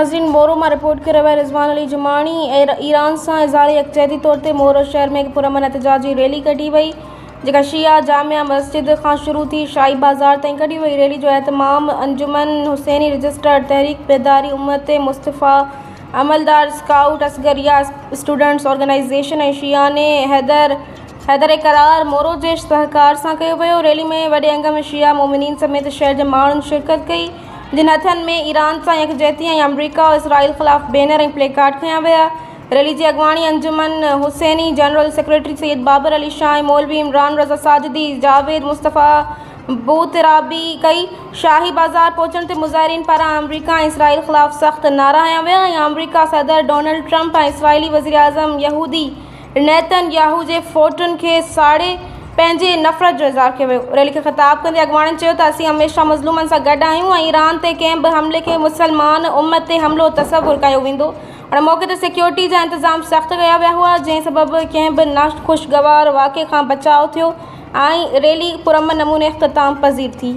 नाज़रीन, मोरो में रिपोर्ट करे रहिया रिज़वान अली जुमानी ईरान से इज़हार यकजहती तौर पर मोरो शहर में पुरअमन एहतजाजी रैली कढी वई, जेका शिया जामिया मस्जिद खां शुरू थी शाही बाज़ार ताईं कढी वई। रैली जो एहतमाम अंजुमन हुसैनी रजिस्टर्ड तहरीक बेदारी उम्मत Mustafa अमलदार scout Asgaria students organisation ऐं शिया ने हैदर करार मोरो जे सहकार सां कयो वियो। रैली में वॾे अंग में शिया मोमिनीन समेत शहर जे माण्हुनि शिरकत कई, जिन हथनि में ईरान सां यकजहती ऐं अमरीका और इसराइल ख़िलाफ़ बैनर ऐं प्लेकार्ड खयां विया। रैली जी अॻवानी अंजुमन हुसैनी जनरल सेक्रेटरी सैयद बाबर अली शाह, मौलवी इमरान रज़ा साजिदी, जावेद मुस्तफ़ा बूतराबी कई। शाही बाज़ार पहुचण ते मुज़ाहिरीन पारां अमरीका ऐं इसराइल ख़िलाफ़ सख़्त नारा हयां विया ऐं अमरीका सदर डोनाल्ड ट्रंप ऐं इसराइली वज़ीर आज़म यहूदी नेतन्याहू जे फ़ोटुनि खे साड़े पंहिंजे नफ़रत जो इज़हार कयो वियो। रैली खे ख़िताब कंदे अॻवाणनि चयो त असीं हमेशह मज़लूमनि सां गॾु आहियूं ऐं ईरान ते कंहिं बि हमले खे मुसलमान उम्मत ते हमलो तसवुरु कयो वेंदो। उन मौक़े ते सिक्योरिटी जा इंतज़ाम सख़्तु कया विया हुआ, जंहिं सबबि कंहिं बि नाख़ुशगवार वाक़े खां बचाउ थियो ऐं रैली पुरअमन नमूने इख़्तिताम पज़ीर थी।